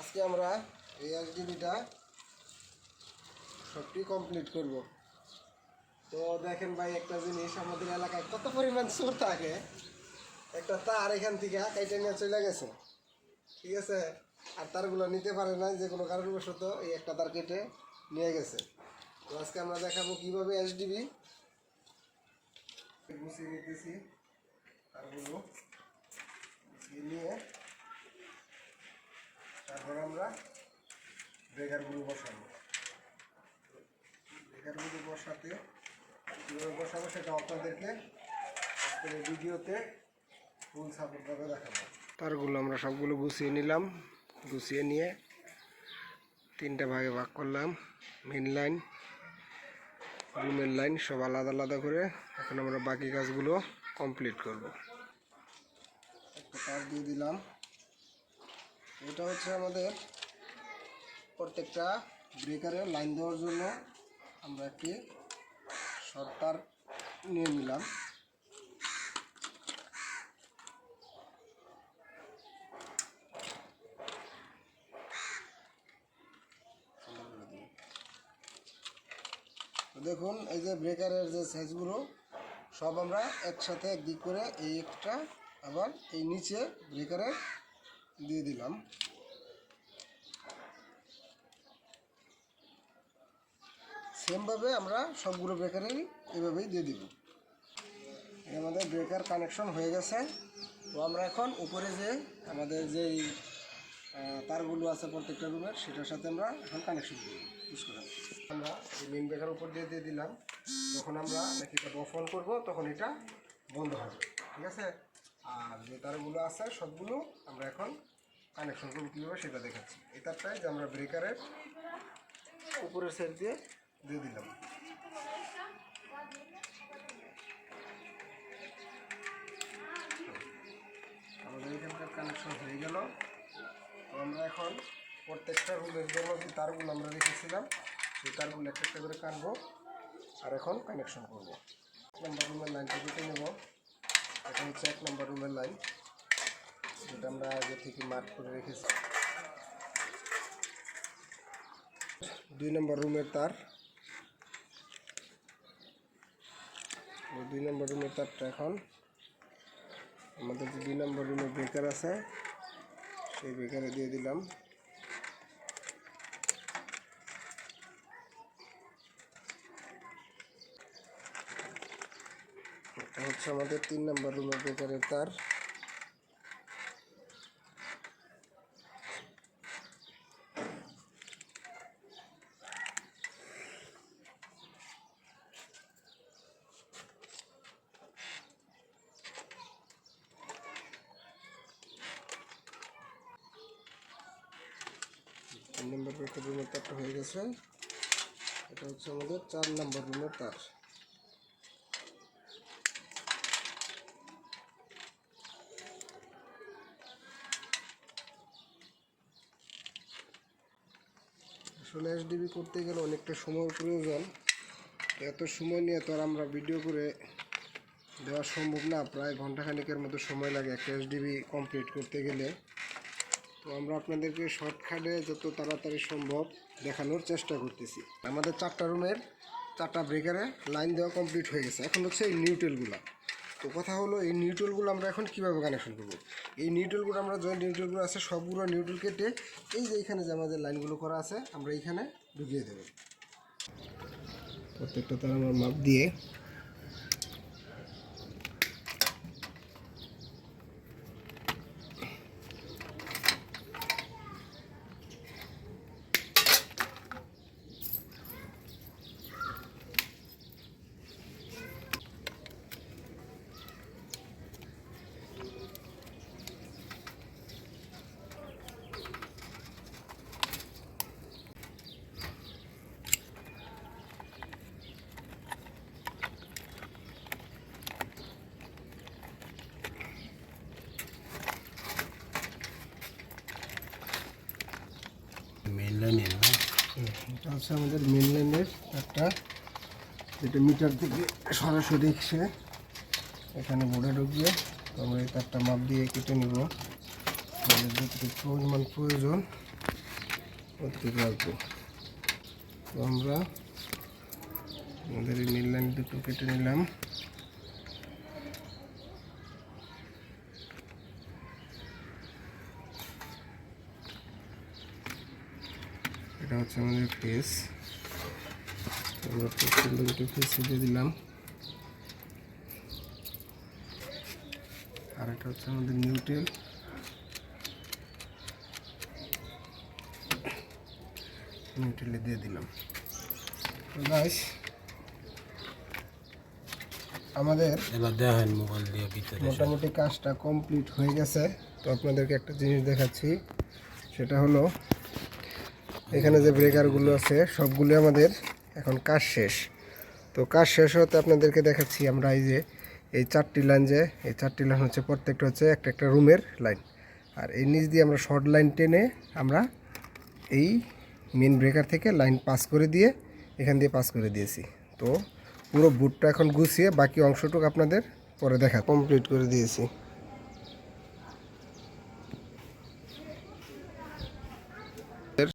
আজকে আমরা এই এসডিবিটা সবটি কমপ্লিট করব। তো দেখেন ভাই, একটা জিনিস, আমাদের এলাকায় কত পরিমাণ চোর থাকে। একটা তার এখান থেকে কেটে নিয়ে চলে গেছে, ঠিক আছে, আর তারগুলো নিতে পারে না, যে কোনো কারণবশত এই একটা তার কেটে নিয়ে গেছে। তো আজকে আমরা দেখাবো কীভাবে এসডিবি গুছিয়ে নিতেছি। তারগুলো গুছিয়ে নিয়ে তারপর আমরা ব্রেকারগুলো বসাবো। ব্রেকারগুলো বসাতে কীভাবে বসাবো সেটা আপনাদেরকে আজকের ভিডিওতে ফুল সাপোর্টভাবে দেখাবো। তারগুলো আমরা সবগুলো গুছিয়ে নিলাম। গুছিয়ে নিয়ে তিনটা ভাগে ভাগ করলাম। মেন লাইন, রুমের লাইন সব আলাদা আলাদা করে এখন আমরা বাকি কাজগুলো কমপ্লিট করব। একটা তার দিয়ে দিলাম। এটা হচ্ছে আমাদের প্রত্যেকটা ব্রেকারের লাইন দেওয়ার জন্য আমরা একটি শর্ট তার নিয়ে নিলাম। দেখুন, এই যে ব্রেকারের যে সাইজগুলো সব আমরা একসাথে একদিক করে এই একটা আবার এই নিচে ব্রেকারের দিয়ে দিলাম। সেমভাবে আমরা সবগুলো ব্রেকারেই এইভাবেই দিয়ে দিব। আমাদের ব্রেকার কানেকশন হয়ে গেছে। তো আমরা এখন উপরে যে আমাদের যেই তারগুলো আছে প্রত্যেকটা রুমের, সেটার সাথে আমরা এখন কানেকশন করব। ইউজ করাম আমরা এই মেন ব্রেকার উপর দিয়ে দিলাম। যখন আমরা নাকি এটা অফ অন করবো তখন এটা বন্ধ হবে, ঠিক আছে। আর যে তারগুলো আছে সবগুলো আমরা এখন কানেকশন করবো কীভাবে সেটা দেখাচ্ছি। এই তারটাই যে আমরা ব্রেকারের উপরের সাইড দিয়ে দিলাম। আমাদের এখানকার কানেকশন হয়ে গেল। তো আমরা এখন প্রত্যেকটা রুমের জন্য যে তারগুলো আমরা রেখেছিলাম সেই তারগুলো একটা একটা করে কাটবো আর এখন কানেকশন করবো। 1 নম্বর রুমের লাইনটা কেটে নেব। এটা হচ্ছে 1 নম্বর রুমের লাইন, যেটা আমরা আগে থেকে মার্ক করে রেখেছি। 2 নম্বর রুমের তার, 2 নম্বর রুমের তারটা এখন আমাদের যে 2 নম্বর রুমের ব্রেকার আছে সেই ব্রেকারে দিয়ে দিলাম। এটা হচ্ছে আমাদের 3 নম্বর রুমের ব্রেকারের তার। নম্বর ব্রেকার রুমের তারটা হয়ে গেছে। এটা হচ্ছে আমাদের 4 নম্বর রুমের তার। আসলে এসডিবি করতে গেলে অনেকটা সময় প্রয়োজন। এত সময় নিয়ে তো আর আমরা ভিডিও করে দেওয়া সম্ভব না। প্রায় ঘন্টাখানেকের মতো সময় লাগে একটা এসডিবি কমপ্লিট করতে গেলে। তো আমরা আপনাদেরকে শর্টকাটে যত তাড়াতাড়ি সম্ভব দেখানোর চেষ্টা করতেছি। আমাদের 4টা রুমের 4টা ব্রেকারে লাইন দেওয়া কমপ্লিট হয়ে গেছে। এখন হচ্ছে এই নিউট্রালগুলো। তো কথা হলো, এই নিউট্রালগুলো আমরা এখন কীভাবে কানেকশন করব। এই নিউট্রালগুলো আমরা জয়েন্ট নিউট্রালগুলো আছে সবগুলো নিউট্রাল কেটে এই যে এখানে যে আমাদের লাইনগুলো করা আছে আমরা এইখানে ঢুকিয়ে দেব। প্রত্যেকটা তার আমরা মাপ দিয়ে মেন লাইনের এটা হচ্ছে আমাদের মেন লাইনের একটা, যেটা মিটার থেকে সরাসরি এসে এখানে বোর্ডে ঢুকবে। তো আমরা এই তারটা মাপ দিয়ে কেটে নিব। আমাদের যতটুকু পরিমাণ প্রয়োজন অতটুকু রাখবো। তো আমরা আমাদের এই নীল লাইন দুটো কেটে নিলাম। এটা হচ্ছে আমাদের ফেস, আমরা খুব সুন্দর একটু ফেস দিয়ে দিলাম। আর এটা হচ্ছে আমাদের নিউট্রাল, নিউট্রালে দিয়ে দিলাম। তো গাইস আমাদের এবার দেখেন মোবাইল দিয়ে ভিতরে মোটামুটি কাজটা কমপ্লিট হয়ে গেছে। তো আপনাদেরকে একটা জিনিস দেখাচ্ছি, সেটা হলো এখানে যে ব্রেকারগুলো আছে সবগুলো আমাদের এখন কাজ শেষ। তো কাজ শেষ হতে আপনাদেরকে দেখাচ্ছি আমরা এই যে এই 4টি লাইন, যে এই 4টি লাইন হচ্ছে প্রত্যেকটা হচ্ছে একটা একটা রুমের লাইন। আর এই নিচ দিয়ে আমরা শর্ট লাইন টেনে আমরা এই মেন ব্রেকার থেকে লাইন পাস করে দিয়ে এখান দিয়ে পাস করে দিয়েছি। তো পুরো বুটটা এখন গুছিয়ে বাকি অংশটুকু আপনাদের পরে দেখা কমপ্লিট করে দিয়েছি।